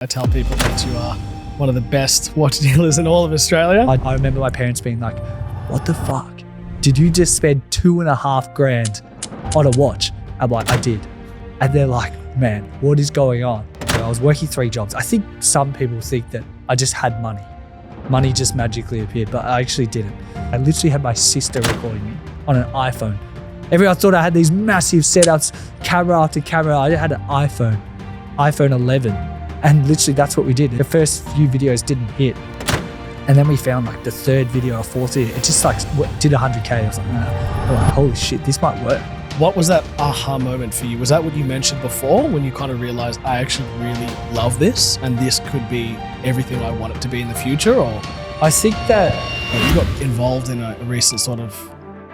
I tell people that you are one of the best watch dealers in all of Australia. I remember my parents being like, what the fuck? Did you just spend $2.5 grand on a watch? I'm like, I did. And they're like, man, what is going on? I was working 3 jobs. I think some people think that I just had money. Money just magically appeared, but I actually didn't. I literally had my sister recording me on an iPhone. Everyone thought I had these massive setups, camera after camera. I had an iPhone 11. And literally that's what we did. The first few videos didn't hit. And then we found like the 3rd video or 4th video. It just like did 100K or something. We're like, holy shit, this might work. What was that aha moment for you? Was that what you mentioned before when you kind of realized I actually really love this and this could be everything I want it to be in the future? Or I think that you got involved in a recent sort of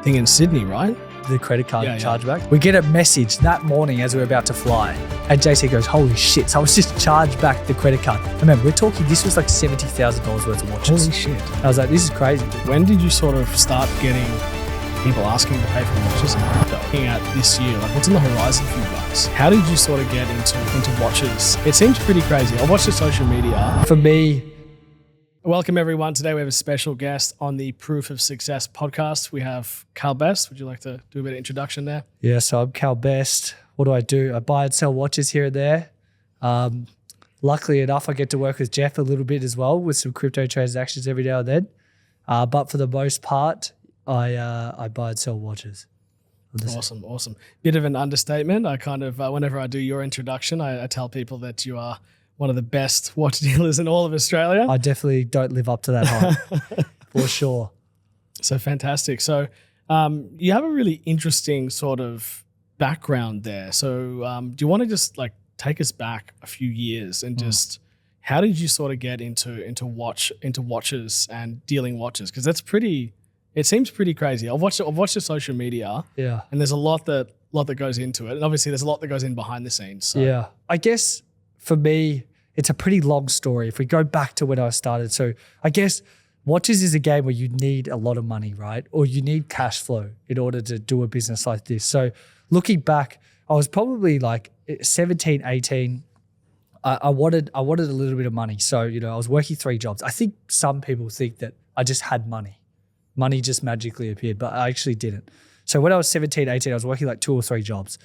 thing in Sydney, right? The credit card chargeback. We get a message that morning as we're about to fly. And JC goes, holy shit. So I was just charged back the credit card. Remember, we're talking, this was like $70,000 worth of watches. Holy shit. I was like, this is crazy. When did you sort of start getting people asking to pay for watches and crypto? Looking at this year, like what's on the horizon for you guys? How did you sort of get into watches? It seems pretty crazy. I watched the social media. For me, welcome everyone. Today we have a special guest on the Proof of Success podcast. We have Calum. Would you like to do a bit of introduction there? Yeah, so I'm Calum. What do? I buy and sell watches here and there. Luckily enough, I get to work with Jeff a little bit as well with some crypto transactions every now and then. But for the most part, I buy and sell watches. Awesome. Bit of an understatement. I kind of, whenever I do your introduction, I tell people that you are one of the best watch dealers in all of Australia. I definitely don't live up to that hype, for sure. So fantastic. So you have a really interesting sort of background there. So do you want to just like take us back a few years and just how did you sort of get into watches and dealing watches? Because it seems pretty crazy. I've watched the social media, and there's a lot that goes into it, and obviously there's a lot that goes in behind the scenes. So. Yeah, I guess for me, it's a pretty long story. If we go back to when I started, so I guess watches is a game where you need a lot of money, right? Or you need cash flow in order to do a business like this. So looking back, I was probably like 17, 18. I wanted a little bit of money. So, I was working 3 jobs. I think some people think that I just had money. Money just magically appeared, but I actually didn't. So when I was 17, 18, I was working like 2 or 3 jobs.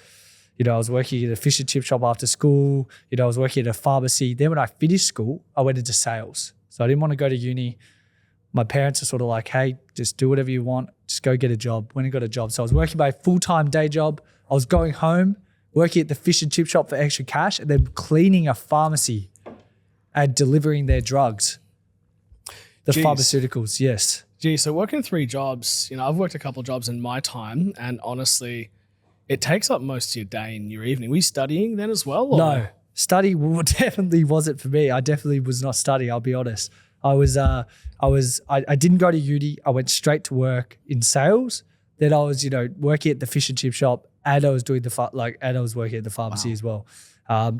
I was working at a fish and chip shop after school. I was working at a pharmacy. Then when I finished school, I went into sales. So I didn't want to go to uni. My parents are sort of like, hey, just do whatever you want. Just go get a job. Went and got a job. So I was working my full-time day job. I was going home, working at the fish and chip shop for extra cash, and then cleaning a pharmacy and delivering their drugs. The pharmaceuticals, yes. Gee, so working 3 jobs, I've worked a couple of jobs in my time, and honestly, it takes up most of your day and your evening. Were you studying then as well? Or? No, study definitely wasn't for me. I definitely was not studying, I'll be honest. I didn't go to uni. I went straight to work in sales. Then I was, working at the fish and chip shop, and I was doing and I was working at the pharmacy as well,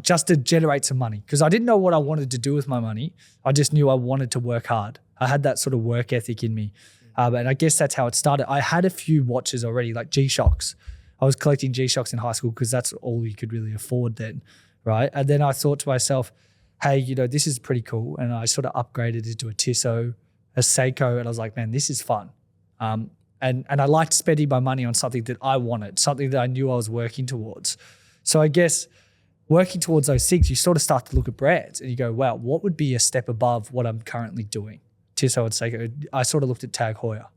just to generate some money. Because I didn't know what I wanted to do with my money. I just knew I wanted to work hard. I had that sort of work ethic in me. And I guess that's how it started. I had a few watches already, like G-Shocks. I was collecting G-Shocks in high school because that's all you could really afford then, right? And then I thought to myself, hey, this is pretty cool. And I sort of upgraded it to a Tissot, a Seiko, and I was like, man, this is fun. And I liked spending my money on something that I wanted, something that I knew I was working towards. So I guess working towards those things, you sort of start to look at brands and you go, wow, what would be a step above what I'm currently doing? Tissot and Seiko. I sort of looked at Tag Heuer,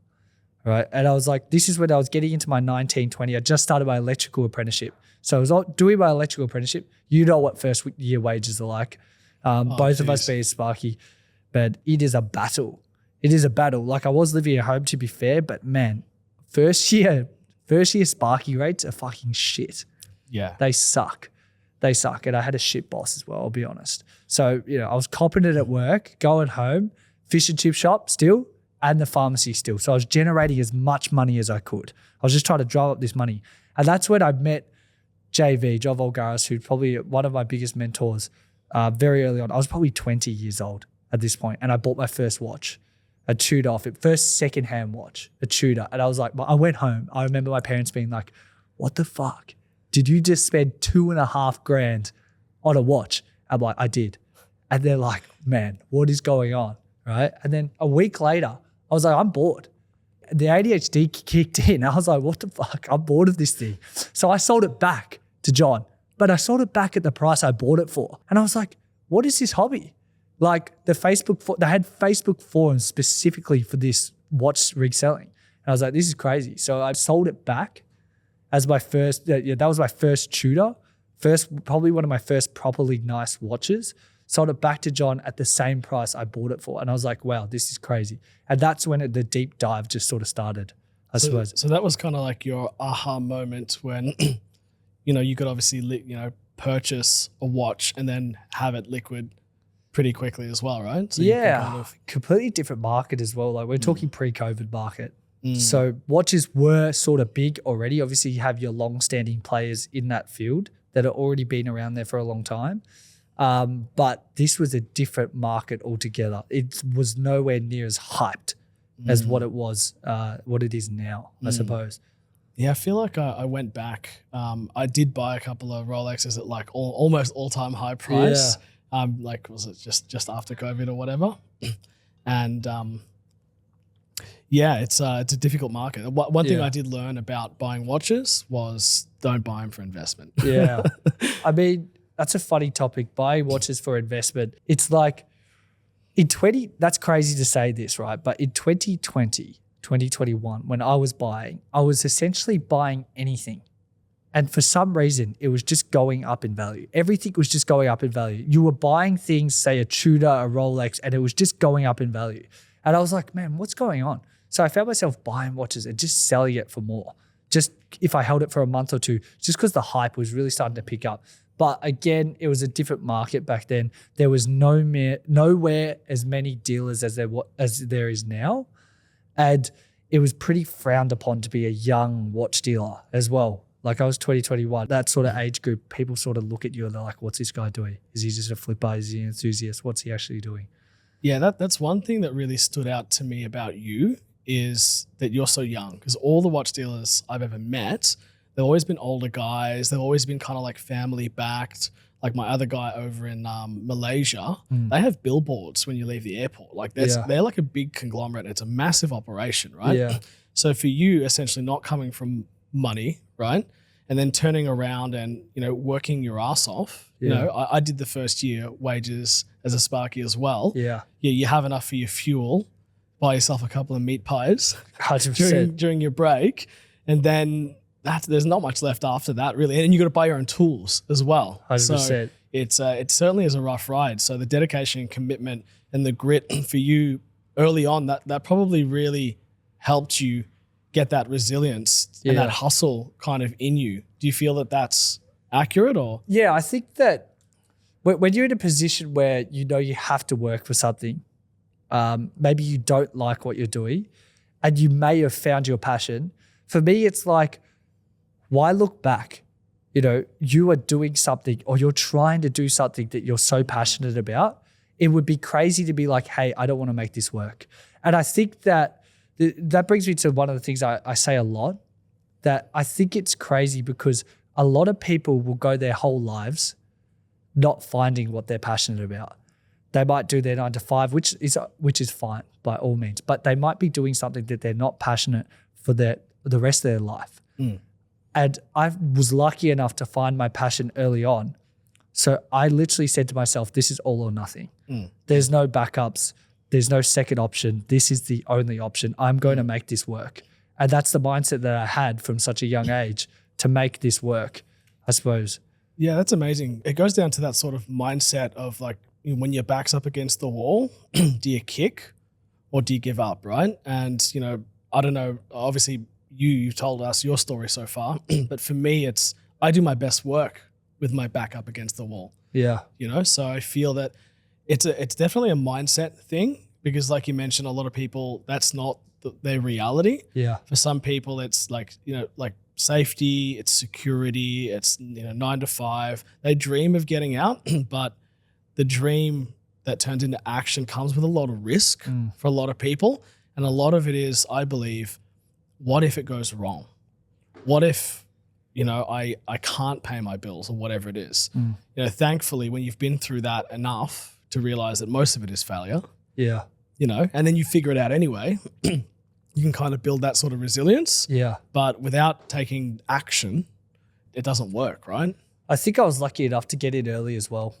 right? And I was like, this is when I was getting into my 19, 20. I just started my electrical apprenticeship. So I was doing my electrical apprenticeship. You know what first year wages are like. Both of us being Sparky, but it is a battle. It is a battle. Like I was living at home to be fair, but man, first year Sparky rates are fucking shit. Yeah. They suck. And I had a shit boss as well, I'll be honest. So, I was copping it at work, going home, fish and chip shop still, and the pharmacy still. So I was generating as much money as I could. I was just trying to drive up this money. And that's when I met John Volgaris, who's probably one of my biggest mentors very early on. I was probably 20 years old at this point, and I bought my first watch, a Tudor, first secondhand watch, a Tudor. And I was like, I went home. I remember my parents being like, what the fuck? Did you just spend $2.5 grand on a watch? I'm like, I did. And they're like, man, what is going on, right? And then a week later, I was like, I'm bored. The ADHD kicked in. I was like, what the fuck? I'm bored of this thing. So I sold it back to John, but I sold it back at the price I bought it for. And I was like, what is this hobby? Like they had Facebook forums specifically for this watch reselling. And I was like, this is crazy. So I sold it back as my first, that was my first Tudor, probably one of my first properly nice watches. Sold it back to John at the same price I bought it for. And I was like, wow, this is crazy. And that's when the deep dive just sort of started, I suppose. So that was kind of like your aha moment when, you could obviously, purchase a watch and then have it liquid pretty quickly as well, right? So completely different market as well. Like we're talking pre-COVID market. So watches were sort of big already. Obviously you have your long-standing players in that field that have already been around there for a long time. But this was a different market altogether. It was nowhere near as hyped as what it is now, I suppose. Yeah, I feel like I went back. I did buy a couple of Rolexes at like almost all-time high price. Like was it just after COVID or whatever? And it's a difficult market. One thing I did learn about buying watches was don't buy them for investment. Yeah, I mean that's a funny topic. Buying watches for investment. It's like that's crazy to say this, right? But in 2020, 2021, when I was buying, I was essentially buying anything. And for some reason, it was just going up in value. Everything was just going up in value. You were buying things, say a Tudor, a Rolex, and it was just going up in value. And I was like, man, what's going on? So I found myself buying watches and just selling it for more. Just if I held it for a month or two, just because the hype was really starting to pick up. But again, it was a different market back then. There was nowhere as many dealers as there is now. And it was pretty frowned upon to be a young watch dealer as well. Like I was 2021, that sort of age group, people sort of look at you and they're like, what's this guy doing? Is he just a flipper? Is he an enthusiast? What's he actually doing? Yeah, that's one thing that really stood out to me about you is that you're so young, because all the watch dealers I've ever met, they've always been older guys. They've always been kind of like family backed. Like my other guy over in Malaysia, they have billboards when you leave the airport. Like they're like a big conglomerate. It's a massive operation, right? Yeah. So for you, essentially not coming from money, right? And then turning around and, working your ass off. I did the first year wages as a Sparky as well. Yeah. Yeah, you have enough for your fuel, buy yourself a couple of meat pies 100%. during your break. And then there's not much left after that really. And you got to buy your own tools as well. 100%. So it certainly is a rough ride. So the dedication and commitment and the grit for you early on, that probably really helped you get that resilience and that hustle kind of in you. Do you feel that that's accurate or? Yeah, I think that when you're in a position where you have to work for something, maybe you don't like what you're doing and you may have found your passion. For me, it's like, why look back? You are doing something or you're trying to do something that you're so passionate about. It would be crazy to be like, hey, I don't want to make this work. And I think that brings me to one of the things I say a lot, that I think it's crazy because a lot of people will go their whole lives not finding what they're passionate about. They might do their 9 to 5, which is fine by all means, but they might be doing something that they're not passionate for the rest of their life. And I was lucky enough to find my passion early on. So I literally said to myself, this is all or nothing. There's no backups. There's no second option. This is the only option. I'm going to make this work. And that's the mindset that I had from such a young age to make this work, I suppose. Yeah, that's amazing. It goes down to that sort of mindset of like, when your back's up against the wall, do you kick or do you give up, right? And, I don't know, obviously you've told us your story so far, but for me, I do my best work with my back up against the wall. Yeah. So I feel that it's definitely a mindset thing because like you mentioned, a lot of people, that's not their reality. Yeah. For some people, it's like, like safety, it's security, it's, 9 to 5. They dream of getting out, but the dream that turns into action comes with a lot of risk for a lot of people. And a lot of it is, I believe, what if it goes wrong? What if, I can't pay my bills or whatever it is? Thankfully, when you've been through that enough, to realize that most of it is failure, Yeah. you know, and then you figure it out anyway. You can kind of build that sort of resilience. Yeah. But without taking action, it doesn't work, right? I think I was lucky enough to get in early as well.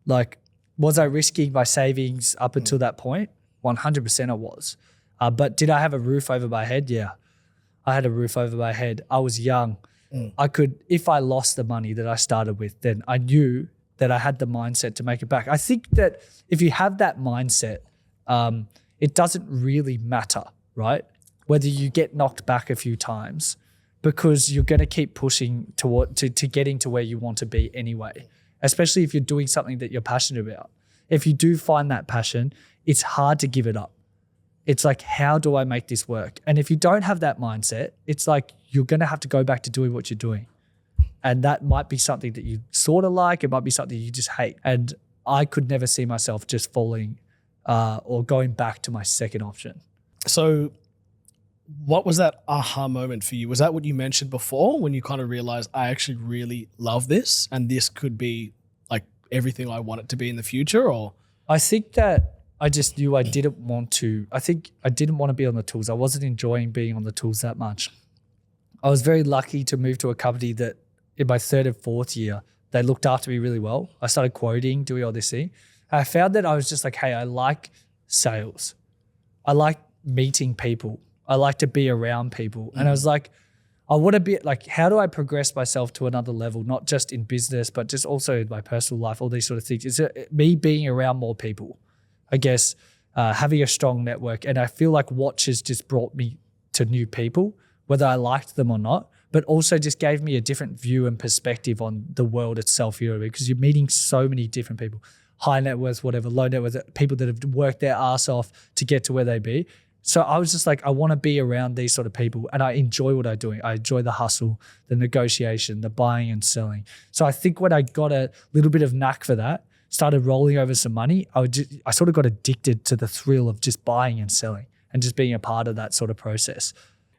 Like, was I risking my savings up until that point? 100% I was. But did I have a roof over my head? Yeah. I had a roof over my head. I was young. I could, if I lost the money that I started with, then I knew that I had the mindset to make it back. I think that if you have that mindset, it doesn't really matter, right? Whether you get knocked back a few times, because you're going to keep pushing to getting to where you want to be anyway, especially if you're doing something that you're passionate about. If you do find that passion, it's hard to give it up. It's like, how do I make this work? And if you don't have that mindset, it's like you're going to have to go back to doing what you're doing. And that might be something that you sort of like. It might be something you just hate. And I could never see myself just falling or going back to my second option. So what was that aha moment for you? Was that what you mentioned before when you kind of realized, I actually really love this and this could be like everything I want it to be in the future? Or I think that I just knew I didn't want to. I think I didn't want to be on the tools. I wasn't enjoying being on the tools that much. I was very lucky to move to a company that in my third and fourth year, they looked after me really well. I started quoting, doing all this thing. I found that I was just like, hey, I like sales. I like meeting people. I like to be around people. And I was like, I want to be like, how do I progress myself to another level, not just in business, but just also in my personal life, all these sort of things. It's me being around more people, I guess, having a strong network. And I feel like watches just brought me to new people, whether I liked them or not, but also just gave me a different view and perspective on the world itself, you know, because you're meeting so many different people, high net worth, whatever, low net worth, people that have worked their ass off to get to where they be. So I was just like, I want to be around these sort of people and I enjoy what I'm doing. I enjoy the hustle, the negotiation, the buying and selling. So I think when I got a little bit of knack for that, started rolling over some money, I sort of got addicted to the thrill of just buying and selling and just being a part of that sort of process.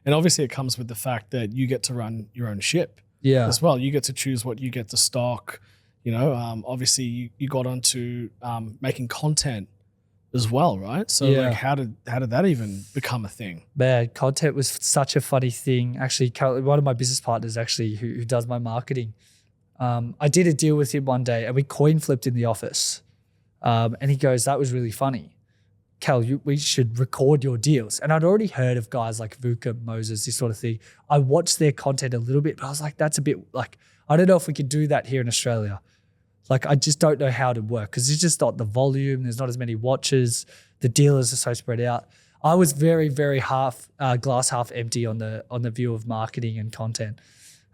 And obviously it comes with the fact that you get to run your own ship as well. You get to choose what you get to stock. You know, obviously you got onto making content as well, right? So like how did that even become a thing? Man, content was such a funny thing. Actually, Calum, one of my business partners actually who does my marketing, I did a deal with him one day and we coin flipped in the office. And he goes, that was really funny. Cal, we should record your deals. And I'd already heard of guys like VUCA, Moses, this sort of thing. I watched their content a little bit, but I was like, that's a bit like, I don't know if we could do that here in Australia. Like, I just don't know how to work because it's just not the volume. There's not as many watches. The dealers are so spread out. I was very, very glass half empty on the view of marketing and content.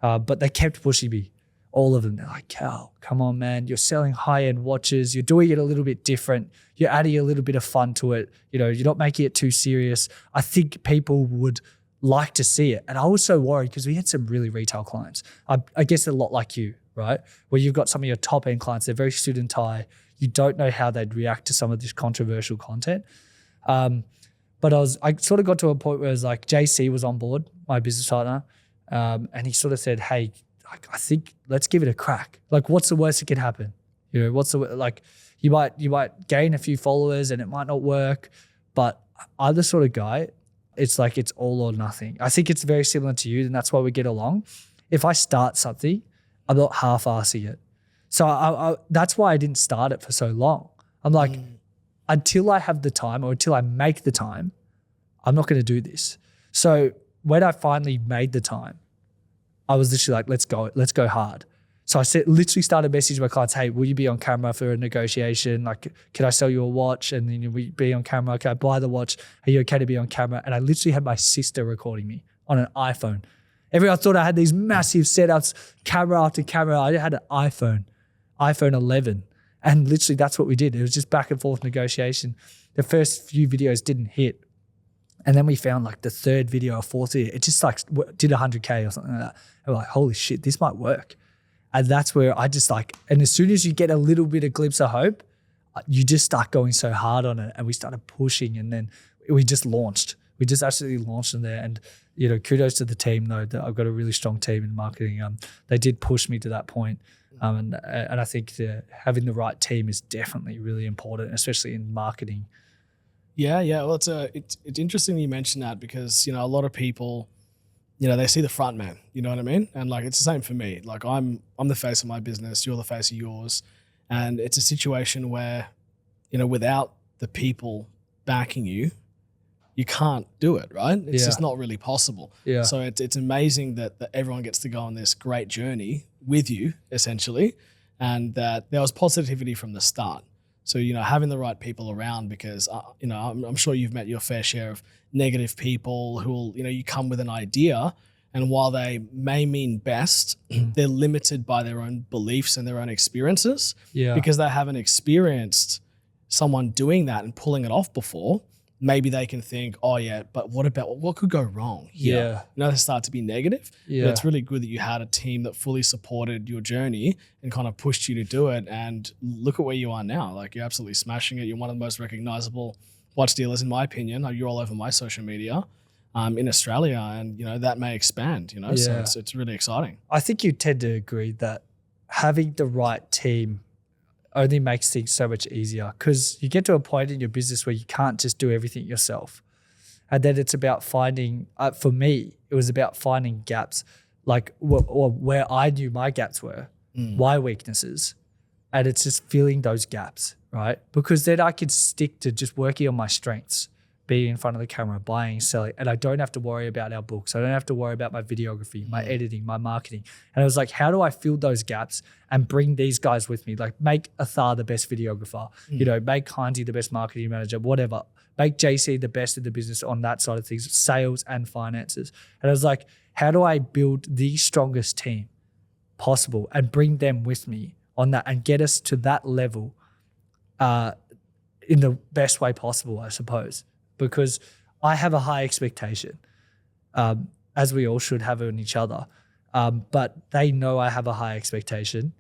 But they kept pushing me, all of them. They're like, Cal, come on, man. You're selling high-end watches. You're doing it a little bit different. You're adding a little bit of fun to it. You know, you're not making it too serious. I think people would like to see it. And I was so worried because we had some really retail clients. I guess a lot like you, right? Where you've got some of your top end clients, they're very suit and tie. You don't know how they'd react to some of this controversial content. But I sort of got to a point where it was like JC was on board, my business partner. And he sort of said, hey, I think let's give it a crack. Like, what's the worst that could happen? You know, you might gain a few followers and it might not work, but I'm the sort of guy, it's like it's all or nothing. I think it's very similar to you, and that's why we get along. If I start something, I'm not half-assing it. So that's why I didn't start it for so long. I'm like, until I have the time or until I make the time, I'm not going to do this. So when I finally made the time, I was literally like, let's go hard. So I literally started messaging my clients, hey, will you be on camera for a negotiation? Like, can I sell you a watch? And then we be on camera. Can I buy the watch? Are you okay to be on camera? And I literally had my sister recording me on an iPhone. Everyone thought I had these massive setups, camera after camera. I had an iPhone 11. And literally that's what we did. It was just back and forth negotiation. The first few videos didn't hit. And then we found like the third video or fourth video, it just like did 100K or something like that. And we're like, holy shit, this might work. And that's where I just like, and as soon as you get a little bit of glimpse of hope, you just start going so hard on it. And we started pushing and then we just launched. We just absolutely launched them there. And, kudos to the team though, that I've got a really strong team in marketing. They did push me to that point. And I think having the right team is definitely really important, especially in marketing. Yeah. Well, it's interesting you mention that because, a lot of people, they see the front man, you know what I mean? And like, it's the same for me. Like I'm the face of my business, you're the face of yours. And it's a situation where, without the people backing you, you can't do it, right? It's just not really possible. Yeah. So it's amazing that everyone gets to go on this great journey with you, essentially, and that there was positivity from the start. So, having the right people around because, I'm sure you've met your fair share of negative people who will, you come with an idea and while they may mean best, they're limited by their own beliefs and their own experiences because they haven't experienced someone doing that and pulling it off before. Maybe they can think, oh yeah, but what could go wrong here? They start to be negative. Yeah. But it's really good that you had a team that fully supported your journey and kind of pushed you to do it. And look at where you are now. Like you're absolutely smashing it. You're one of the most recognizable watch dealers, in my opinion. You're all over my social media in Australia, and that may expand. So it's really exciting. I think you tend to agree that having the right team only makes things so much easier because you get to a point in your business where you can't just do everything yourself. And then it's about finding, for me, it was about finding gaps, like where I knew my gaps were, my weaknesses. And it's just filling those gaps, right? Because then I could stick to just working on my strengths, being in front of the camera, buying, selling, and I don't have to worry about our books. I don't have to worry about my videography, my editing, my marketing. And I was like, how do I fill those gaps and bring these guys with me? Like make Athar the best videographer, make Hansi the best marketing manager, whatever. Make JC the best in the business on that side of things, sales and finances. And I was like, how do I build the strongest team possible and bring them with me on that and get us to that level in the best way possible, I suppose. Because I have a high expectation, as we all should have on each other. But they know I have a high expectation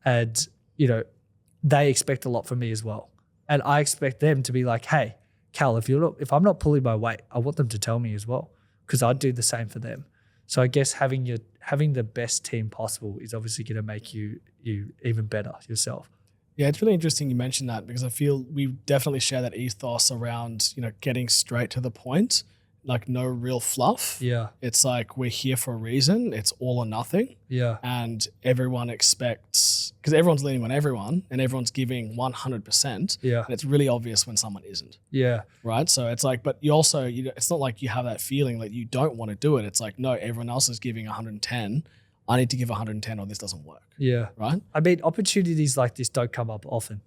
and, they expect a lot from me as well. And I expect them to be like, hey, Cal, if I'm not pulling my weight, I want them to tell me as well because I'd do the same for them. So I guess having the best team possible is obviously going to make you even better yourself. Yeah, it's really interesting you mentioned that because I feel we definitely share that ethos around, getting straight to the point, like no real fluff. Yeah. It's like we're here for a reason. It's all or nothing. Yeah. And everyone expects, because everyone's leaning on everyone and everyone's giving 100%. Yeah. And it's really obvious when someone isn't. Yeah. Right. So it's like, but you also, it's not like you have that feeling like you don't want to do it. It's like, no, everyone else is giving 110. I need to give 110 or this doesn't work. Yeah. Right? I mean, opportunities like this don't come up often,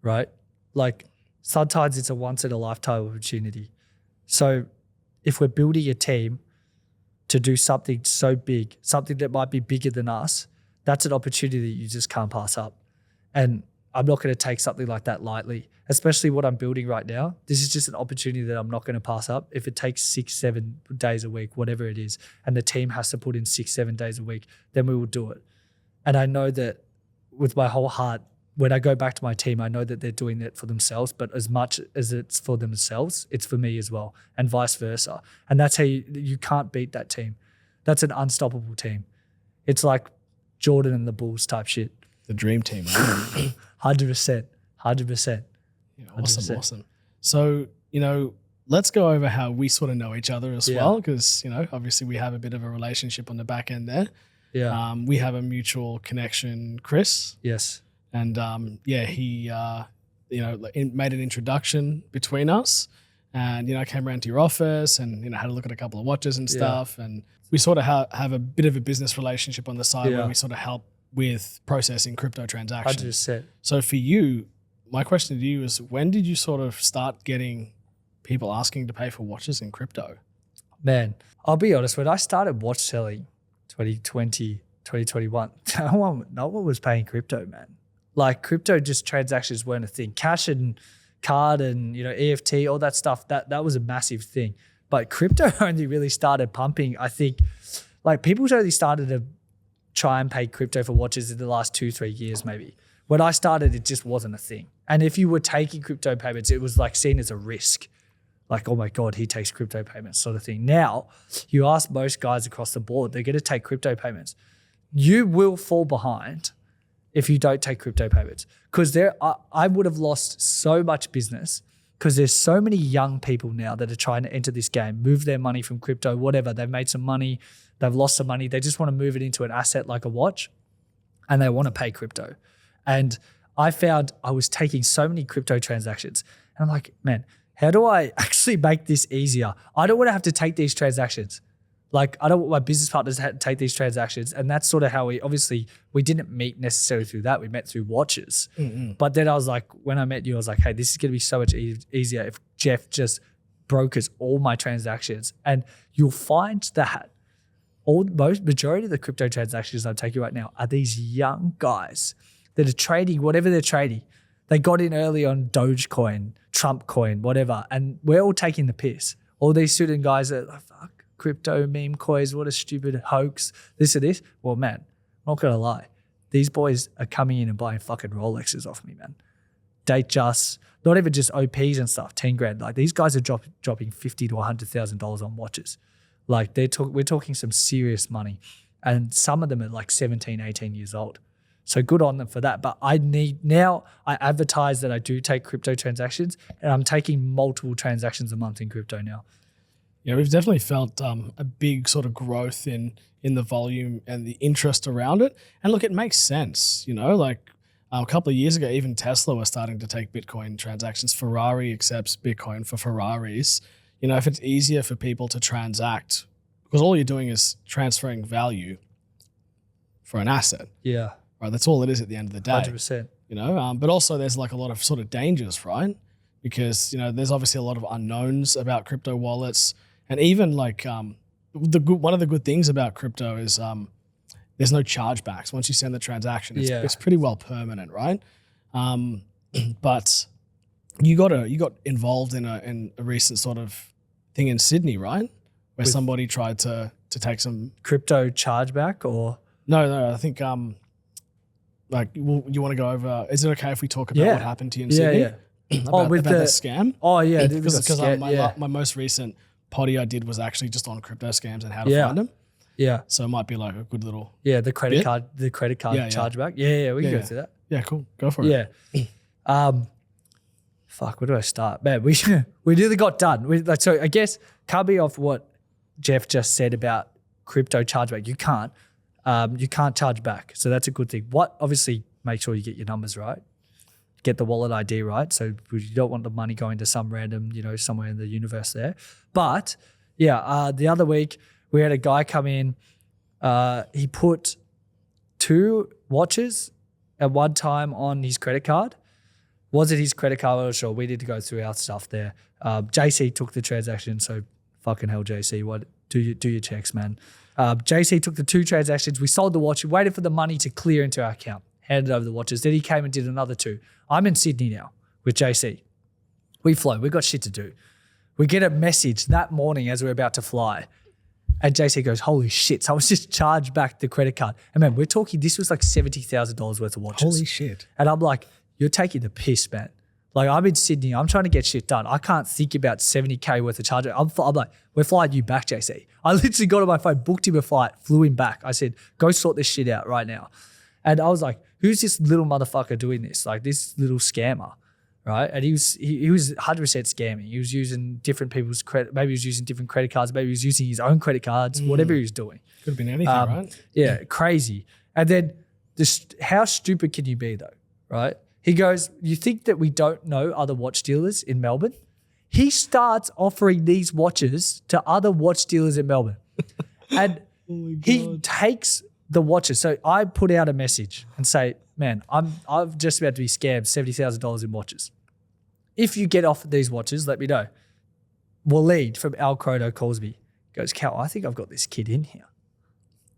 right? Like sometimes it's a once in a lifetime opportunity. So if we're building a team to do something so big, something that might be bigger than us, that's an opportunity that you just can't pass up. And I'm not going to take something like that lightly, especially what I'm building right now. This is just an opportunity that I'm not going to pass up. If it takes 6-7 days a week, whatever it is, and the team has to put in 6-7 days a week, then we will do it. And I know that with my whole heart, when I go back to my team, I know that they're doing it for themselves, but as much as it's for themselves, it's for me as well, and vice versa. And that's how you can't beat that team. That's an unstoppable team. It's like Jordan and the Bulls type shit. The dream team, right? 100%. 100%. Yeah, awesome. So, let's go over how we sort of know each other as well, because, obviously we have a bit of a relationship on the back end there. Yeah. We have a mutual connection, Chris. Yes. And he, made an introduction between us and, came around to your office and, had a look at a couple of watches and stuff. And we sort of have a bit of a business relationship on the side where we sort of help with processing crypto transactions. 100%. So for you, my question to you is, when did you sort of start getting people asking to pay for watches in crypto? Man, I'll be honest, when I started watch selling 2020, 2021, no one was paying crypto, man. Like crypto just transactions weren't a thing. Cash and card and, EFT, all that stuff, that was a massive thing. But crypto only really started pumping, I think, like people only started to try and pay crypto for watches in the last 2-3 years maybe. When I started, it just wasn't a thing. And if you were taking crypto payments, it was like seen as a risk. Like, oh my God, he takes crypto payments sort of thing. Now, you ask most guys across the board, they're going to take crypto payments. You will fall behind if you don't take crypto payments, because I would have lost so much business because there's so many young people now that are trying to enter this game, move their money from crypto, whatever. They've made some money, they've lost some money. They just want to move it into an asset like a watch, and they want to pay crypto. And I found I was taking so many crypto transactions, and I'm like, man, how do I actually make this easier? I don't want to have to take these transactions. Like, I don't want my business partners to take these transactions. And that's sort of how we didn't meet necessarily through that. We met through watches. Mm-hmm. But then I was like, when I met you, I was like, hey, this is going to be so much easier if Jeff just brokers all my transactions. And you'll find that majority of the crypto transactions I'm taking right now are these young guys that are trading whatever they're trading. They got in early on Dogecoin, Trump coin, whatever. And we're all taking the piss. All these student guys are like, fuck, crypto meme coins, what a stupid hoax, this or this. Well, man, I'm not going to lie. These boys are coming in and buying fucking Rolexes off me, man. Date just, not even just OPs and stuff, 10 grand. Like, these guys are dropping $50,000 to $100,000 on watches. Like, we're talking some serious money. And some of them are like 17, 18 years old. So good on them for that. But I advertise that I do take crypto transactions, and I'm taking multiple transactions a month in crypto now. Yeah, we've definitely felt a big sort of growth in the volume and the interest around it. And look, it makes sense, you know, like a couple of years ago, even Tesla was starting to take Bitcoin transactions. Ferrari accepts Bitcoin for Ferraris. You know, if it's easier for people to transact, because all you're doing is transferring value for an asset. Yeah. Right, that's all it is at the end of the day. 100%. You know, but also there's like a lot of sort of dangers, right? Because, you know, there's obviously a lot of unknowns about crypto wallets. And even like one of the good things about crypto is there's no chargebacks. Once you send the transaction, it's pretty well permanent, right? But you got involved in a recent sort of thing in Sydney, right? Where somebody tried to take some crypto chargeback, or no, I think like you want to go over? Is it okay if we talk about what happened to you in Sydney? Yeah. about the scam? Oh yeah, because my most recent potty I did was actually just on crypto scams and how to find them. Yeah. So it might be like a good little the credit card chargeback. Yeah, we can go through that. Yeah, cool. Go for it. Yeah. Fuck, where do I start? Man, we nearly got done. So I guess coming off what Jeff just said about crypto chargeback, you can't charge back. So that's a good thing. Obviously make sure you get your numbers right. Get the wallet ID right. So you don't want the money going to some random, you know, somewhere in the universe there. But yeah, the other week we had a guy come in. He put 2 watches at one time on his credit card. Was it his credit card? I'm not sure. We need to go through our stuff there. JC took the transaction. So fucking hell, JC, do your checks, man. JC took the 2 transactions. We sold the watch. We waited for the money to clear into our account. Handed over the watches. Then he came and did another 2. I'm in Sydney now with JC. We flew. We got shit to do. We get a message that morning as we're about to fly. And JC goes, holy shit. So I was just charged back the credit card. And man, we're talking, this was like $70,000 worth of watches. Holy shit. And I'm like, you're taking the piss, man. Like, I'm in Sydney. I'm trying to get shit done. I can't think about $70K worth of charge. I'm like, we're flying you back, JC. I literally got on my phone, booked him a flight, flew him back. I said, go sort this shit out right now. And I was like, who's this little motherfucker doing this? Like, this little scammer, right? And he was 100% scamming. He was using different people's credit. Maybe he was using different credit cards. Maybe he was using his own credit cards, whatever he was doing. Could have been anything, right? Yeah, crazy. And then how stupid can you be though, right? He goes, you think that we don't know other watch dealers in Melbourne? He starts offering these watches to other watch dealers in Melbourne. And he takes the watches. So I put out a message and say, man, I'm just about to be scammed $70,000 in watches. If you get offered these watches, let me know. Waleed from Al Crodo calls me. He goes, Cal, I think I've got this kid in here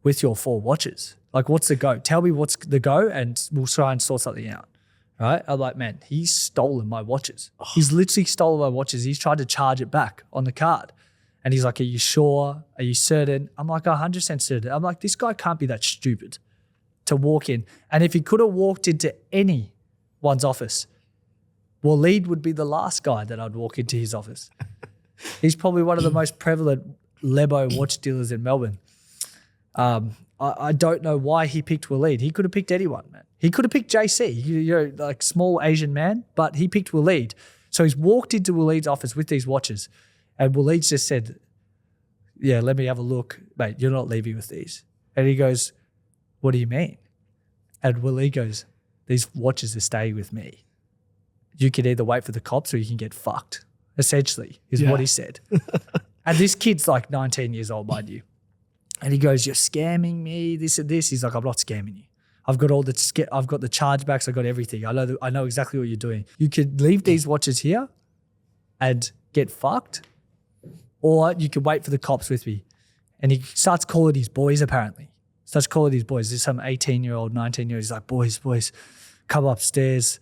with your 4 watches. Like, what's the go? Tell me what's the go and we'll try and sort something out. Right? I'm like, man, he's stolen my watches. Oh. He's literally stolen my watches. He's tried to charge it back on the card. And he's like, are you sure? Are you certain? I'm like, 100% certain. I'm like, this guy can't be that stupid to walk in. And if he could have walked into anyone's office, Waleed would be the last guy that I'd walk into his office. He's probably one of the most prevalent Lebo watch dealers in Melbourne. I don't know why he picked Waleed. He could have picked anyone, man. He could have picked JC, like small Asian man, but he picked Waleed. So he's walked into Waleed's office with these watches, and Waleed just said, yeah, let me have a look. Mate, you're not leaving with these. And he goes, what do you mean? And Waleed goes, these watches are staying with me. You can either wait for the cops or you can get fucked, essentially, is what he said. And this kid's like 19 years old, mind you. And he goes, you're scamming me, this and this. He's like, I'm not scamming you. I've got the chargebacks, I've got everything. I know exactly what you're doing. You could leave these watches here and get fucked, or you could wait for the cops with me. And he starts calling his boys, apparently. Starts calling his boys. There's some 18-year-old, 19-year-old. He's like, boys, come upstairs.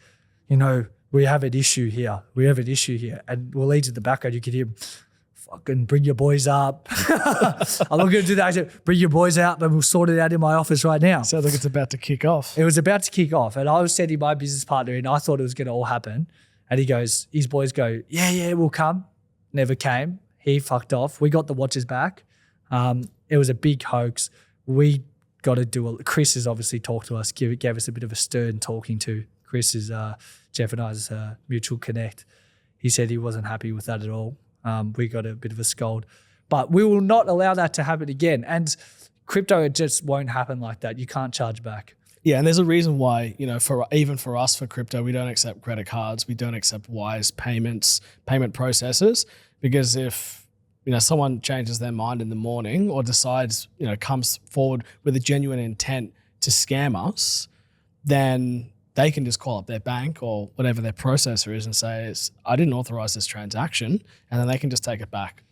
We have an issue here. And Waleed's in the background. You can hear him, fucking bring your boys up. I'm not going to do that. I said, bring your boys out, but we'll sort it out in my office right now. Sounds like it's about to kick off. It was about to kick off. And I was sending my business partner in. I thought it was going to all happen. And his boys go, yeah, we'll come. Never came. He fucked off. We got the watches back. It was a big hoax. We got to Chris has obviously talked to us, gave us a bit of a stern talking to. Chris is Jeff and I's mutual connect. He said he wasn't happy with that at all. We got a bit of a scold. But we will not allow that to happen again. And crypto, it just won't happen like that. You can't charge back. Yeah, and there's a reason why, even for us, for crypto, we don't accept credit cards. We don't accept wise payment processors, because if someone changes their mind in the morning or decides, comes forward with a genuine intent to scam us, then they can just call up their bank or whatever their processor is and say, I didn't authorize this transaction, and then they can just take it back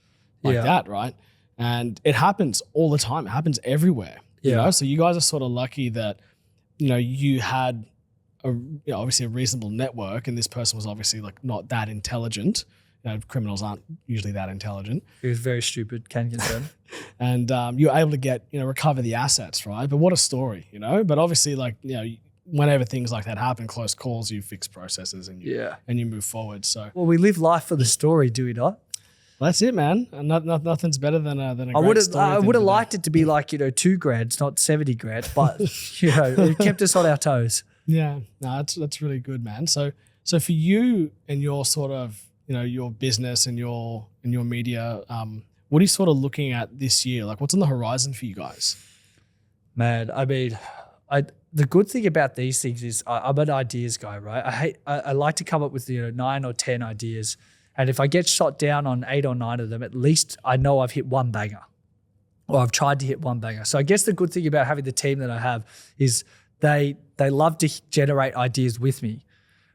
like that, right? And it happens all the time. It happens everywhere. So you guys are sort of lucky that, you had obviously a reasonable network, and this person was obviously like not that intelligent. Criminals aren't usually that intelligent. He was very stupid, can confirm. And you were able to recover the assets, right? But what a story, But obviously, whenever things like that happen, close calls, you fix processes and you move forward. So, well, we live life for the story, do we not? Well, that's it, man. And nothing's better than a great story. I would have liked it to be like 2 grads, not 70 grads, but it kept us on our toes. Yeah, no, that's really good, man. So for you and your sort of your business and your media, what are you sort of looking at this year? Like, what's on the horizon for you guys? Man, I mean, the good thing about these things is I'm an ideas guy, right? I like to come up with 9 or 10 ideas, and if I get shot down on 8 or 9 of them, at least I know I've hit one banger, or I've tried to hit one banger. So I guess the good thing about having the team that I have is they love to generate ideas with me,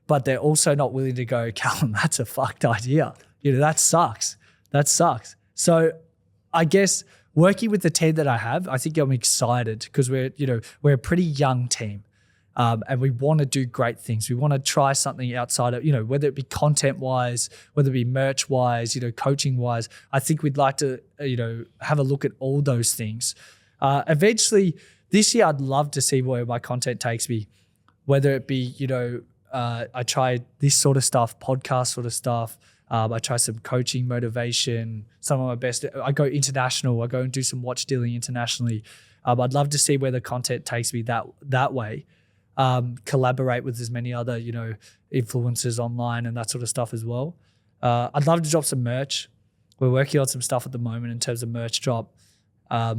but they're also not willing to go, Calum, that's a fucked idea. That sucks. So I guess working with the team that I have, I think I'm excited because we're a pretty young team, and we want to do great things. We want to try something outside of, whether it be content-wise, whether it be merch-wise, coaching-wise. I think we'd like to, have a look at all those things. Eventually, this year, I'd love to see where my content takes me, whether it be, I try this sort of stuff, podcast sort of stuff. I try some coaching, motivation, some of my best. I go international. I go and do some watch dealing internationally. I'd love to see where the content takes me that way. Collaborate with as many other, influencers online and that sort of stuff as well. I'd love to drop some merch. We're working on some stuff at the moment in terms of merch drop.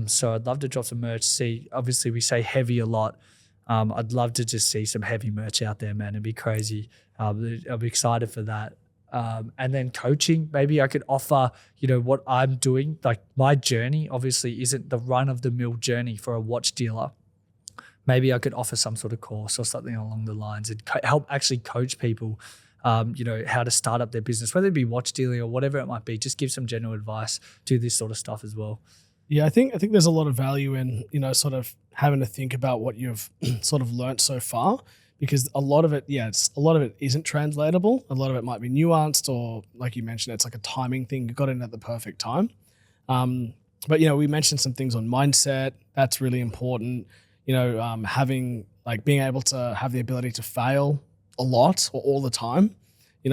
So I'd love to drop some merch. Obviously we say heavy a lot. I'd love to just see some heavy merch out there, man. It'd be crazy. I'll be excited for that. And then coaching, maybe I could offer, what I'm doing. Like my journey obviously isn't the run-of-the-mill journey for a watch dealer. Maybe I could offer some sort of course or something along the lines and help actually coach people, how to start up their business, whether it be watch dealing or whatever it might be. Just give some general advice, do this sort of stuff as well. Yeah, I think there's a lot of value in, sort of having to think about what you've sort of learnt so far, because a lot of it isn't translatable. A lot of it might be nuanced, or like you mentioned, it's like a timing thing. You got in at the perfect time. But we mentioned some things on mindset. That's really important. Having being able to have the ability to fail a lot or all the time.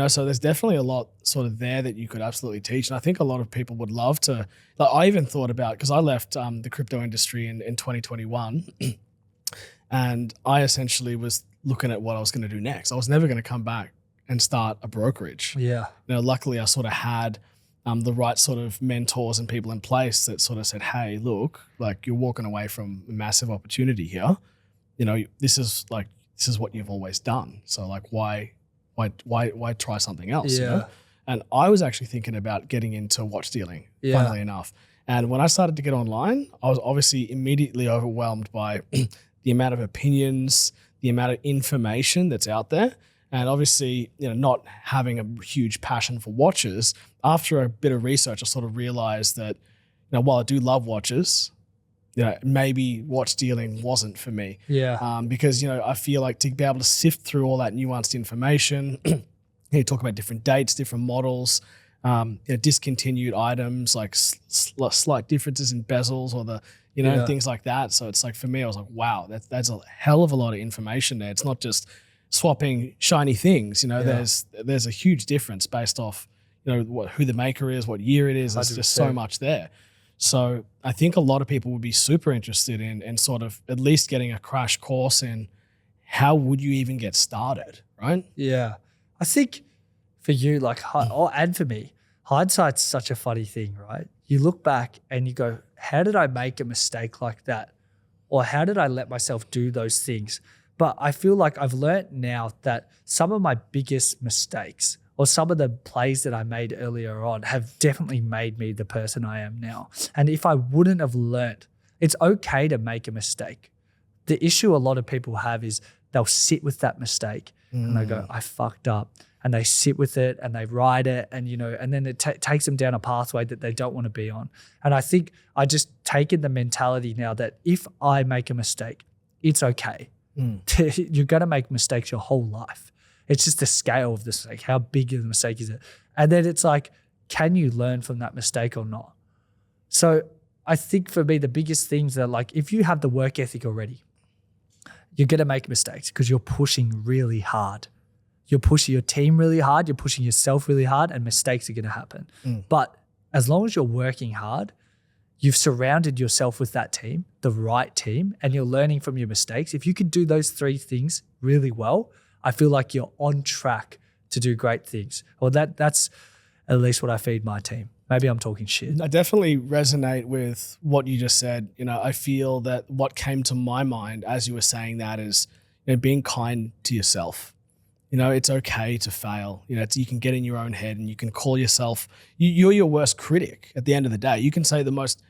So there's definitely a lot sort of there that you could absolutely teach. And I think a lot of people would love to, like I even thought about, because I left the crypto industry in 2021 and I essentially was looking at what I was going to do next. I was never going to come back and start a brokerage. Yeah. Luckily I sort of had the right sort of mentors and people in place that sort of said, hey, look, like you're walking away from a massive opportunity here. This is what you've always done. So like, why try something else? Yeah. And I was actually thinking about getting into watch dealing, funnily enough. And when I started to get online, I was obviously immediately overwhelmed by the amount of opinions, the amount of information that's out there. And obviously, not having a huge passion for watches, after a bit of research, I sort of realized that, while I do love watches, maybe watch dealing wasn't for me. Yeah. Because, I feel like to be able to sift through all that nuanced information, you talk about different dates, different models, discontinued items, like slight differences in bezels or things like that. So it's like, for me, I was like, wow, that's a hell of a lot of information there. It's not just swapping shiny things, there's a huge difference based off, who the maker is, what year it is. There's just so much there. So I think a lot of people would be super interested in sort of at least getting a crash course in how would you even get started, right? Yeah. I think for you, and for me, hindsight's such a funny thing, right? You look back and you go, how did I make a mistake like that? Or how did I let myself do those things? But I feel like I've learned now that some of my biggest mistakes or some of the plays that I made earlier on have definitely made me the person I am now. And if I wouldn't have learned, it's okay to make a mistake. The issue a lot of people have is they'll sit with that mistake and they go, I fucked up. And they sit with it and they ride it and, and then it takes them down a pathway that they don't want to be on. And I think I just taken the mentality now that if I make a mistake, it's okay. You're going to make mistakes your whole life. It's just the scale of the mistake. How big of a mistake is it? And then it's like, can you learn from that mistake or not? So I think for me, the biggest things are like, if you have the work ethic already, you're going to make mistakes because you're pushing really hard. You're pushing your team really hard. You're pushing yourself really hard and mistakes are going to happen. But as long as you're working hard, you've surrounded yourself with that team, the right team, and you're learning from your mistakes. If you could do those three things really well, I feel like you're on track to do great things. Well, that's at least what I feed my team. Maybe I'm talking shit. I definitely resonate with what you just said. I feel that what came to my mind as you were saying that is being kind to yourself. It's okay to fail. You can get in your own head and you can call yourself, you're your worst critic at the end of the day. You can say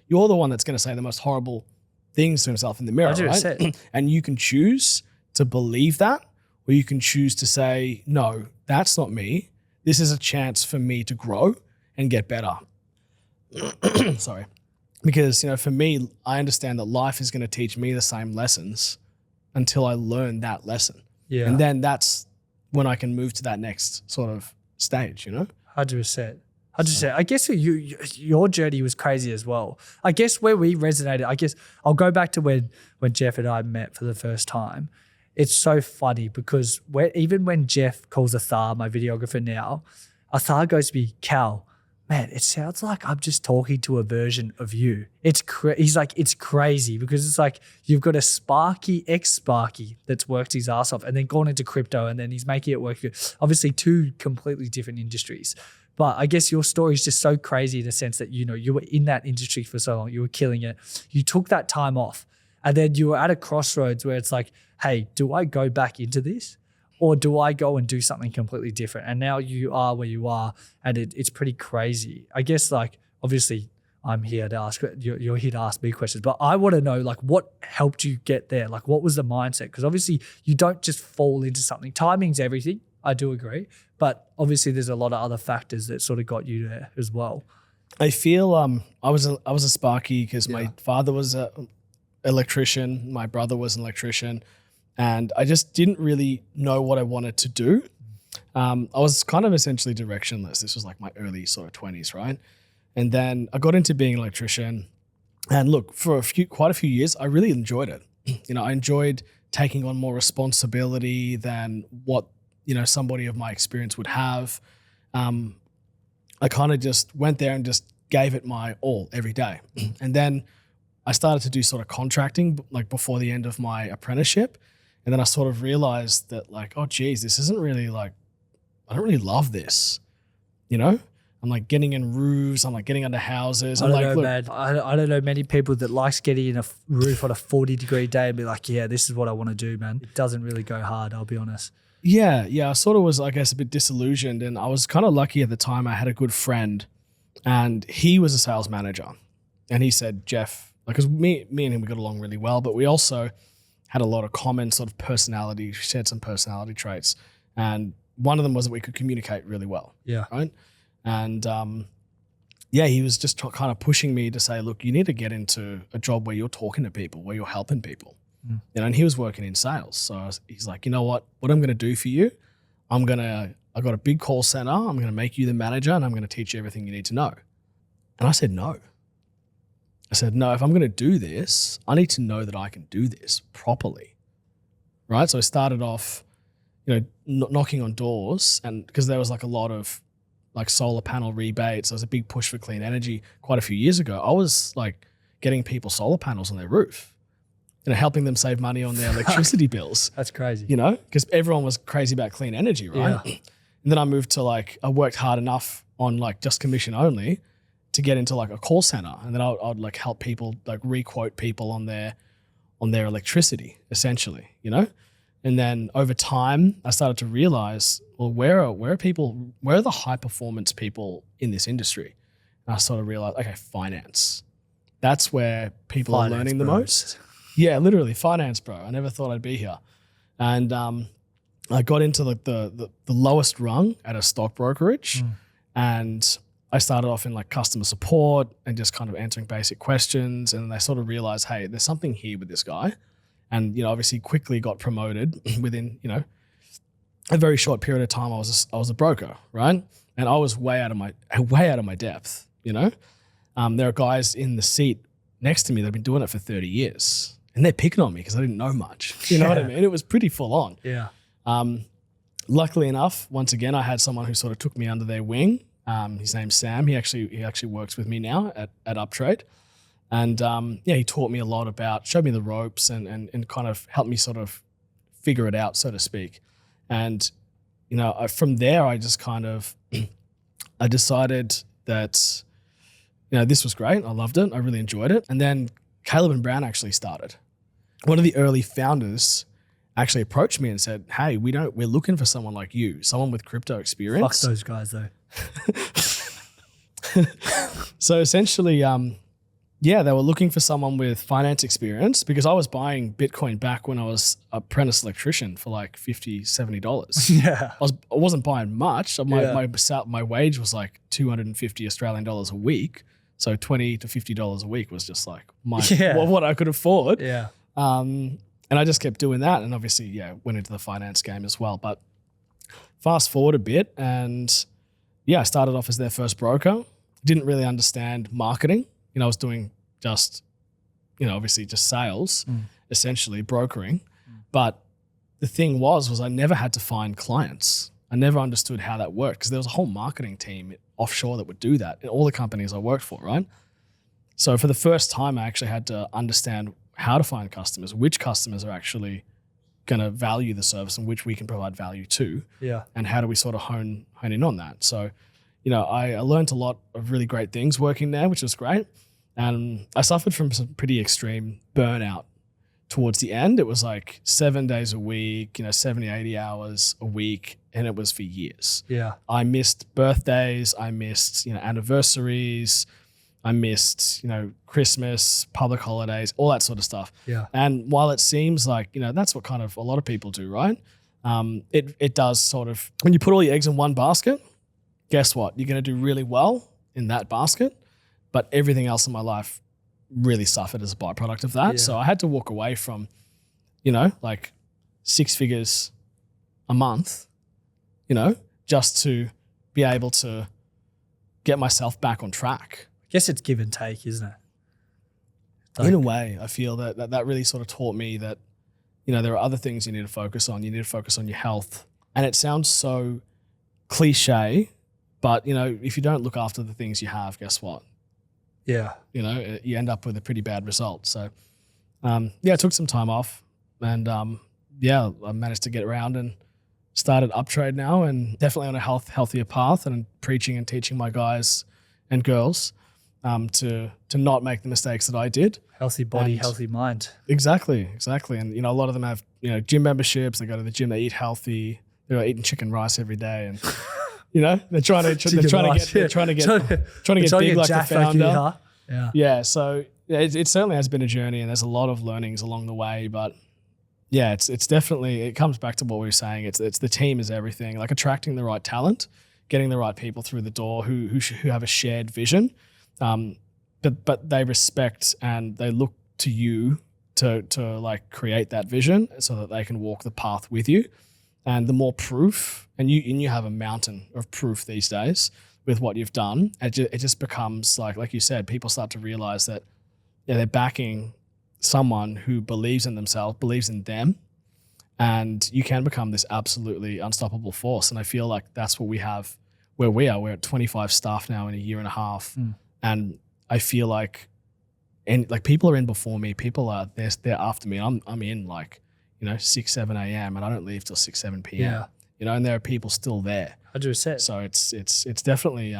you're the one that's going to say the most horrible things to himself in the mirror, right? And you can choose to believe that, or you can choose to say, no, that's not me. This is a chance for me to grow and get better. Sorry. Because, for me, I understand that life is going to teach me the same lessons until I learn that lesson. Yeah. And then that's when I can move to that next sort of stage, 100%. I guess your journey was crazy as well. I guess where we resonated, I'll go back to when Jeff and I met for the first time. It's so funny because even when Jeff calls Athar, my videographer now, Athar goes to me, Cal, man, it sounds like I'm just talking to a version of you. He's like, it's crazy because it's like you've got a ex-Sparky that's worked his ass off and then gone into crypto and then he's making it work. Obviously two completely different industries. But I guess your story is just so crazy in the sense that, you were in that industry for so long, you were killing it. You took that time off and then you were at a crossroads where it's like, hey, do I go back into this? Or do I go and do something completely different? And now you are where you are and it's pretty crazy. I guess obviously I'm here to ask, you're here to ask me questions, but I want to know what helped you get there? What was the mindset? Because obviously you don't just fall into something. Timing's everything. I do agree. But obviously there's a lot of other factors that sort of got you there as well. I feel I was a Sparky because my father was an electrician. My brother was an electrician. And I just didn't really know what I wanted to do. I was kind of essentially directionless. This was my early sort of 20s, right? And then I got into being an electrician. And look, for quite a few years, I really enjoyed it. I enjoyed taking on more responsibility than what somebody of my experience would have. I kind of just went there and just gave it my all every day. And then I started to do sort of contracting like before the end of my apprenticeship. And then I sort of realized that like, oh geez, this isn't really like, I don't really love this, I'm like getting in roofs. I'm like getting under houses. I don't know, man. I don't know many people that likes getting in a roof on a 40-degree day and be like, yeah, this is what I want to do, man. It doesn't really go hard, I'll be honest. Yeah. I sort of was, I guess, a bit disillusioned. And I was kind of lucky at the time. I had a good friend and he was a sales manager. And he said, Jeff, like, because me and him, we got along really well, but we also had a lot of common sort of personality, shared some personality traits. And one of them was that we could communicate really well. Yeah. Right. And he was just kind of pushing me to say, look, you need to get into a job where you're talking to people, where you're helping people. And he was working in sales. So he's like, you know what I'm going to do for you? I got a big call center. I'm going to make you the manager and I'm going to teach you everything you need to know. And I said, no. I said, no, if I'm going to do this, I need to know that I can do this properly. Right. So I started off, knocking on doors, and because there was like a lot of like solar panel rebates. There was a big push for clean energy quite a few years ago. I was like getting people solar panels on their roof, helping them save money on their electricity bills. That's crazy. Because everyone was crazy about clean energy, right? Yeah. And then I moved to I worked hard enough on like just commission only to get into like a call center. And then I'd like help people, like requote people on their electricity essentially, And then over time, I started to realize, well, where are the high performance people in this industry? And I sort of realized, okay, finance. That's where people are learning the most. Yeah, literally finance, bro. I never thought I'd be here. And I got into the lowest rung at a stock brokerage. And I started off in like customer support and just kind of answering basic questions. And I sort of realized, hey, there's something here with this guy. And, obviously quickly got promoted within, a very short period of time. I was a broker, right? And I was way out of my depth, There are guys in the seat next to me that have been doing it for 30 years and they're picking on me because I didn't know much. You know what I mean? It was pretty full on. Yeah. Luckily enough, once again, I had someone who sort of took me under their wing. His name's Sam. He actually works with me now at Uptrade. And he taught me a lot showed me the ropes and kind of helped me sort of figure it out, so to speak. And, from there, I just kind of, I decided that, this was great. I loved it. I really enjoyed it. And then Calum and Brown actually started. One of the early founders actually approached me and said, hey, we're looking for someone like you, someone with crypto experience. Fuck those guys though. So essentially, they were looking for someone with finance experience because I was buying Bitcoin back when I was an apprentice electrician for like $50, $70. Yeah. I wasn't buying much. My wage was like 250 Australian dollars a week. So $20 to $50 a week was just like what I could afford. Yeah. And I just kept doing that. And obviously, went into the finance game as well. But fast forward a bit and I started off as their first broker. Didn't really understand marketing. I was doing just, obviously just sales, essentially brokering. But the thing was I never had to find clients. I never understood how that worked because there was a whole marketing team offshore that would do that in all the companies I worked for, right? So for the first time, I actually had to understand how to find customers, which customers are actually going to value the service and which we can provide value to. Yeah. And how do we sort of hone in on that? So, I learned a lot of really great things working there, which was great. And I suffered from some pretty extreme burnout towards the end. It was like 7 days a week, 70, 80 hours a week. And it was for years. Yeah. I missed birthdays. I missed, anniversaries. I missed, Christmas, public holidays, all that sort of stuff. Yeah. And while it seems like, that's what kind of a lot of people do, right? It does sort of, when you put all your eggs in one basket, guess what? You're going to do really well in that basket. But everything else in my life really suffered as a byproduct of that. Yeah. So I had to walk away from, like 6 figures a month, just to be able to get myself back on track. I guess it's give and take, isn't it? In a way, I feel that really sort of taught me that, there are other things you need to focus on. You need to focus on your health. And it sounds so cliche, but you know, if you don't look after the things you have, guess what? Yeah. You know, you end up with a pretty bad result. So, yeah, I took some time off, and yeah, I managed to get around and started Uptrade now, and definitely on a healthier path, and preaching and teaching my guys and girls to not make the mistakes that I did. Healthy body, And healthy mind. Exactly. And you know, a lot of them have, you know, gym memberships. They go to the gym, they eat healthy. They're eating chicken rice every day, and you know, they're trying to get big like the founder. Like you, huh? Yeah. Yeah. So yeah, it certainly has been a journey, and there's a lot of learnings along the way. But yeah, it's definitely, it comes back to what we were saying. It's the team is everything. Like attracting the right talent, getting the right people through the door who have a shared vision, but they respect and they look to you to like create that vision so that they can walk the path with you. And the more proof, and you have a mountain of proof these days with what you've done, it just becomes like you said, people start to realize that they're backing someone who believes in themselves, believes in them, and you can become this absolutely unstoppable force. And I feel like that's what we have where we are. We're at 25 staff now in a year and a half, and I feel like, and like people are in before me, people are they're after me. I'm in like, you know, 6, 7 a.m. and I don't leave till 6, 7 p.m. Yeah. You know, and there are people still there. 100%. So it's definitely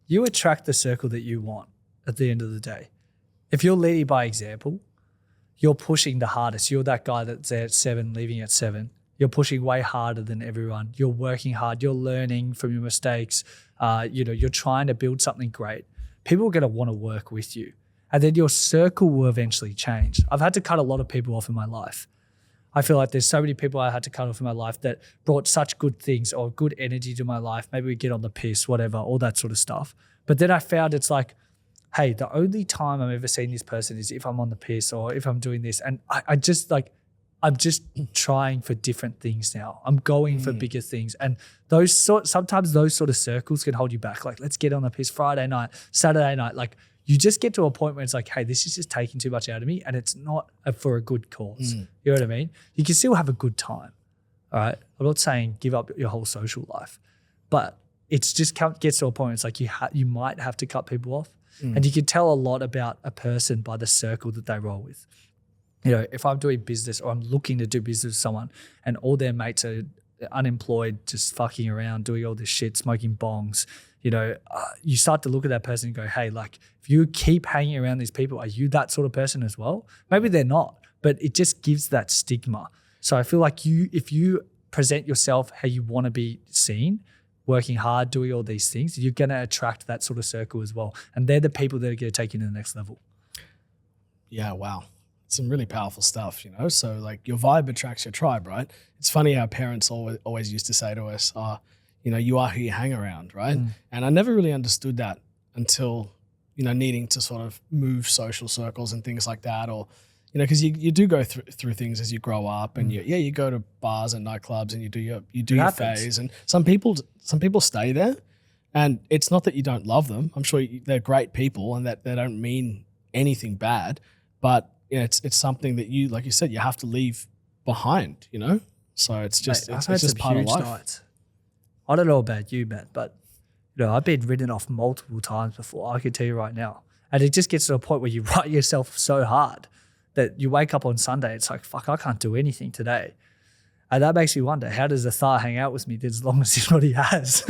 You attract the circle that you want at the end of the day. If you're leading by example, you're pushing the hardest. You're that guy that's there at 7, leaving at 7. You're pushing way harder than everyone. You're working hard. You're learning from your mistakes. You know, you're trying to build something great. People are going to want to work with you. And then your circle will eventually change. I've had to cut a lot of people off in my life. I feel like there's so many people I had to cut off in my life that brought such good things or good energy to my life. Maybe we get on the piss, whatever, all that sort of stuff. But then I found it's like, hey, the only time I'm ever seeing this person is if I'm on the piss or if I'm doing this. And I'm just trying for different things now. I'm going for bigger things. And sometimes those sort of circles can hold you back. Like, let's get on the piss Friday night, Saturday night. Like, you just get to a point where it's like, hey, this is just taking too much out of me, and it's not for a good cause. You know what I mean? You can still have a good time, all right? I'm not saying give up your whole social life, but it's just gets to a point where it's like you might have to cut people off, and you can tell a lot about a person by the circle that they roll with. You know, if I'm doing business or I'm looking to do business with someone and all their mates are unemployed, just fucking around, doing all this shit, smoking bongs, you know, you start to look at that person and go, hey, like, if you keep hanging around these people, are you that sort of person as well? Maybe they're not, but it just gives that stigma. So I feel like if you present yourself how you want to be seen, working hard, doing all these things, you're going to attract that sort of circle as well. And they're the people that are going to take you to the next level. Yeah, wow. Some really powerful stuff, you know? So like your vibe attracts your tribe, right? It's funny how parents always used to say to us, you know, you are who you hang around, right? And I never really understood that until, you know, needing to sort of move social circles and things like that, or, you know, because you do go through things as you grow up, and you go to bars and nightclubs and you do your phase, and some people stay there, and it's not that you don't love them. I'm sure they're great people and that they don't mean anything bad, but you know, it's something that you, like you said, you have to leave behind, you know. So it's just it's just part of life. Nights. I don't know about you, Matt, but you know, I've been written off multiple times before. I can tell you right now, and it just gets to a point where you write yourself so hard that you wake up on Sunday, it's like, fuck, I can't do anything today. And that makes me wonder, how does the Thar hang out with me as long as he's what he has?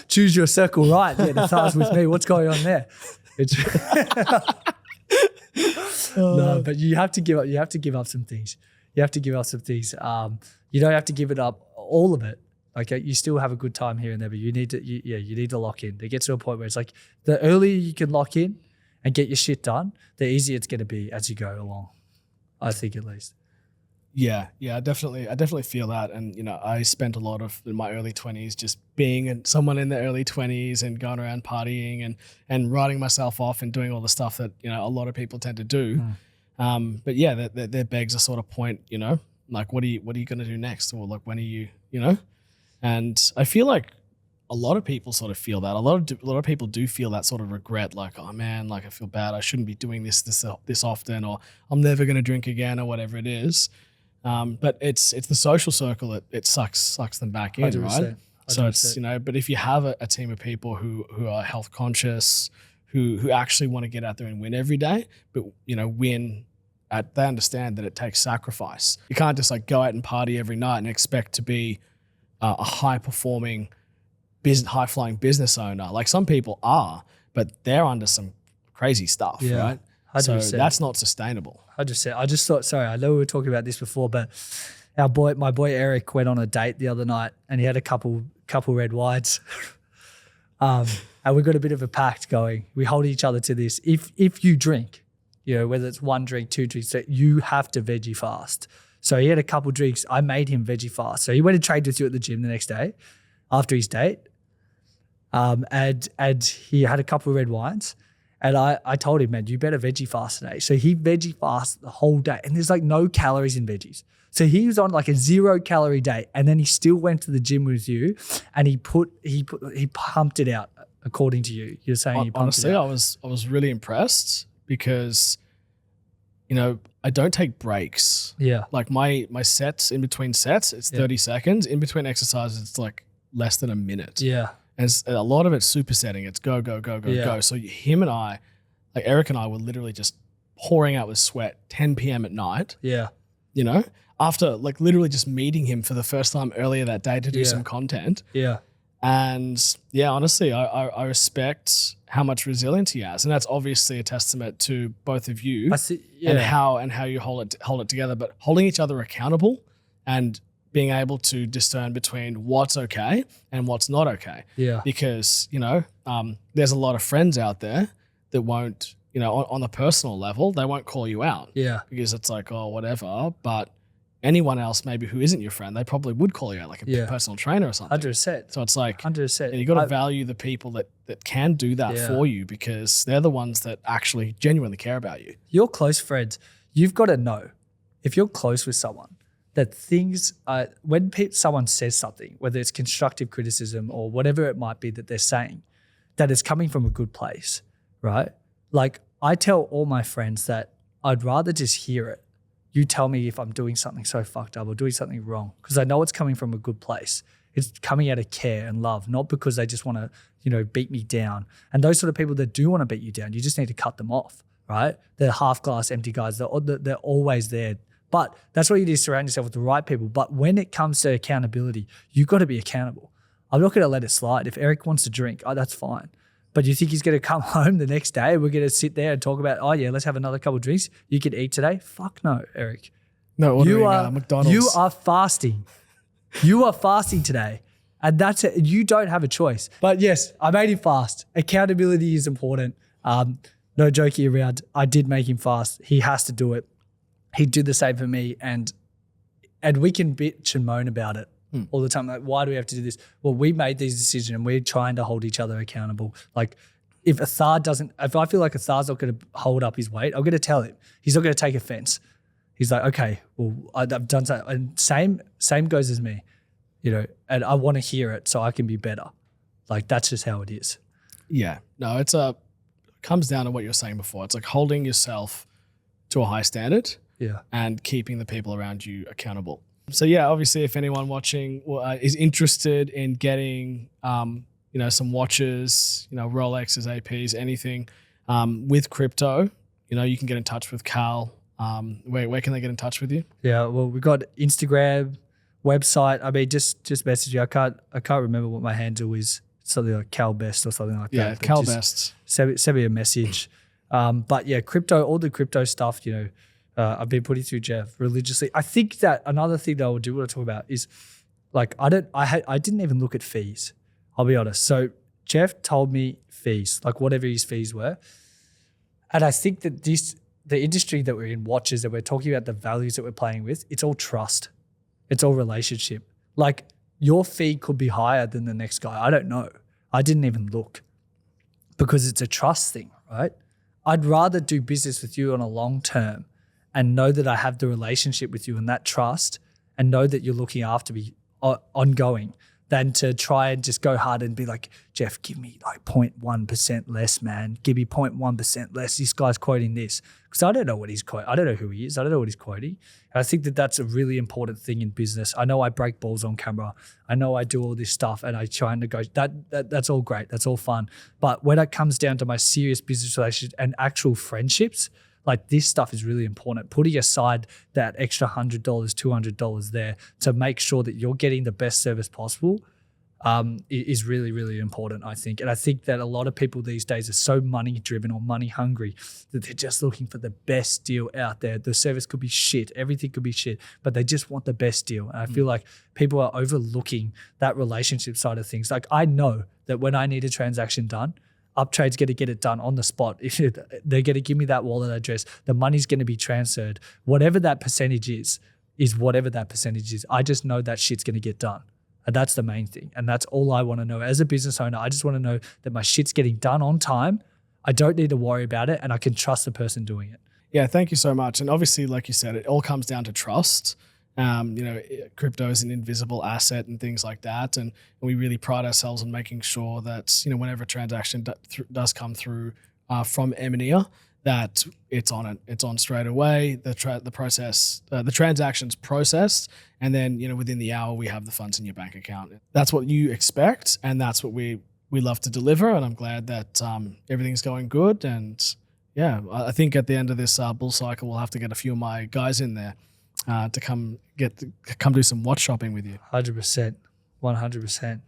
Choose your circle right. Yeah, the Thar's with me. What's going on there? No, but you have to give up. You have to give up some things. You have to give up some things. You don't have to give it up, all of it. Like, you still have a good time here and there, but you need to lock in. It gets to a point where it's like, the earlier you can lock in and get your shit done, the easier it's going to be as you go along. I think, at least. Yeah, I definitely feel that. And, you know, I spent a lot of my early 20s just being someone in the early 20s and going around partying and writing myself off and doing all the stuff that, you know, a lot of people tend to do. But yeah, there begs a sort of point, you know, like, what are you going to do next? Or like, when are you know? And I feel like a lot of people sort of feel that. A lot of people do feel that sort of regret, like, oh man, like, I feel bad. I shouldn't be doing this often, or I'm never going to drink again, or whatever it is. But it's the social circle that it sucks them back in, 100%, right? So it's 100%. but if you have a team of people who are health conscious, who actually want to get out there and win every day, but win they understand that it takes sacrifice. You can't just like go out and party every night and expect to be a high performing high flying business owner. Like some people are, but they're under some crazy stuff, right? 100%. So that's not sustainable. 100%. I just thought, sorry, I know we were talking about this before, but my boy Eric went on a date the other night and he had a couple red wines. And we got a bit of a pact going. We hold each other to this. If you drink, whether it's 1 drink, 2 drinks, so you have to veggie fast. So he had a couple drinks. I made him veggie fast. So he went and trained with you at the gym the next day after his date. And he had a couple of red wines. And I told him, man, you better veggie fast today. So he veggie fasted the whole day. And there's like no calories in veggies. So he was on like a 0-calorie day. And then he still went to the gym with you and he pumped it out according to you. You're saying he pumped honestly, it out. I was really impressed because, I don't take breaks. Yeah. Like my sets in between sets, it's 30 seconds. In between exercises, it's like less than a minute. Yeah. And a lot of it's supersetting. It's go, go, go, go, go. So him and I, like Eric and I were literally just pouring out with sweat 10 p.m. at night. Yeah. After like literally just meeting him for the first time earlier that day to do some content. Yeah. And yeah, honestly, I respect how much resilience he has. And that's obviously a testament to both of you and how you hold it together. But holding each other accountable and being able to discern between what's okay and what's not okay. Yeah. Because, there's a lot of friends out there that won't, on the personal level, they won't call you out. Yeah. Because it's like, oh, whatever. But anyone else maybe who isn't your friend, they probably would call you out, like a personal trainer or something. 100%. So it's like 100%. you got to value the people that can do that for you because they're the ones that actually genuinely care about you. Your close friends, you've got to know if you're close with someone that things when someone says something, whether it's constructive criticism or whatever it might be that they're saying, that it's coming from a good place, right? Like I tell all my friends that I'd rather just hear it. You tell me if I'm doing something so fucked up or doing something wrong because I know it's coming from a good place. It's coming out of care and love, not because they just want to, beat me down. And those sort of people that do want to beat you down, you just need to cut them off, right? They're half glass empty guys. They're always there. But that's why you need to surround yourself with the right people. But when it comes to accountability, you've got to be accountable. I'm not going to let it slide. If Eric wants to drink, that's fine. But you think he's going to come home the next day? We're going to sit there and talk about, let's have another couple of drinks. You could eat today. Fuck no, Eric. No, ordering McDonald's. You are fasting. You are fasting today. And that's it. You don't have a choice. But yes, I made him fast. Accountability is important. No joking around. I did make him fast. He has to do it. He'd do the same for me. And we can bitch and moan about it all the time. Like, why do we have to do this? Well, we made these decisions and we're trying to hold each other accountable. Like if I feel like Athar's not going to hold up his weight, I'm going to tell him. He's not going to take offense. He's like, okay, well, I've done something. And same goes as me, and I want to hear it so I can be better. Like that's just how it is. Yeah. No, it comes down to what you were saying before. It's like holding yourself to a high standard and keeping the people around you accountable. So yeah, obviously if anyone watching is interested in getting, some watches, Rolexes, APs, anything with crypto, you can get in touch with Cal. Where can they get in touch with you? Yeah, well, we got Instagram, website. I mean, just message you. I can't remember what my handle is. Something like Cal Best or something like that. Yeah, Cal Best. Send me a message. But yeah, crypto, all the crypto stuff, I've been putting through Jeff religiously. I think that another thing that I want to talk about is like I didn't even look at fees. I'll be honest. So Jeff told me fees, like whatever his fees were. And I think that the industry that we're in, watches, that we're talking about the values that we're playing with, it's all trust. It's all relationship. Like your fee could be higher than the next guy. I don't know. I didn't even look because it's a trust thing, right? I'd rather do business with you on a long term and know that I have the relationship with you and that trust and know that you're looking after me ongoing than to try and just go hard and be like, Jeff, give me like 0.1% less, man. Give me 0.1% less. This guy's quoting this. Because I don't know what he's quoting. I don't know who he is. I don't know what he's quoting. And I think that that's a really important thing in business. I know I break balls on camera. I know I do all this stuff and I try and negotiate. That's all great. That's all fun. But when it comes down to my serious business relationships and actual friendships, like this stuff is really important. Putting aside that extra $100, $200 there to make sure that you're getting the best service possible is really, really important, I think. And I think that a lot of people these days are so money driven or money hungry that they're just looking for the best deal out there. The service could be shit, everything could be shit, but they just want the best deal. And I feel like people are overlooking that relationship side of things. Like I know that when I need a transaction done, Uptrade's going to get it done on the spot. If they're going to give me that wallet address, the money's going to be transferred. Whatever that percentage is whatever that percentage is. I just know that shit's going to get done. And that's the main thing. And that's all I want to know. As a business owner, I just want to know that my shit's getting done on time. I don't need to worry about it and I can trust the person doing it. Yeah, thank you so much. And obviously, like you said, it all comes down to trust. Crypto is an invisible asset and things like that. And we really pride ourselves on making sure that, whenever a transaction does come through from Eminia, that it's on straight away. The transaction's processed, and then within the hour we have the funds in your bank account. That's what you expect, and that's what we love to deliver. And I'm glad that everything's going good. And yeah, I think at the end of this bull cycle, we'll have to get a few of my guys in there to come do some watch shopping with you. 100%, 100%.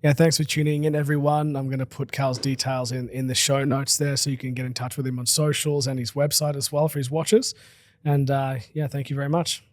Yeah, thanks for tuning in, everyone. I'm going to put Cal's details in the show notes there so you can get in touch with him on socials and his website as well for his watches. And yeah, thank you very much.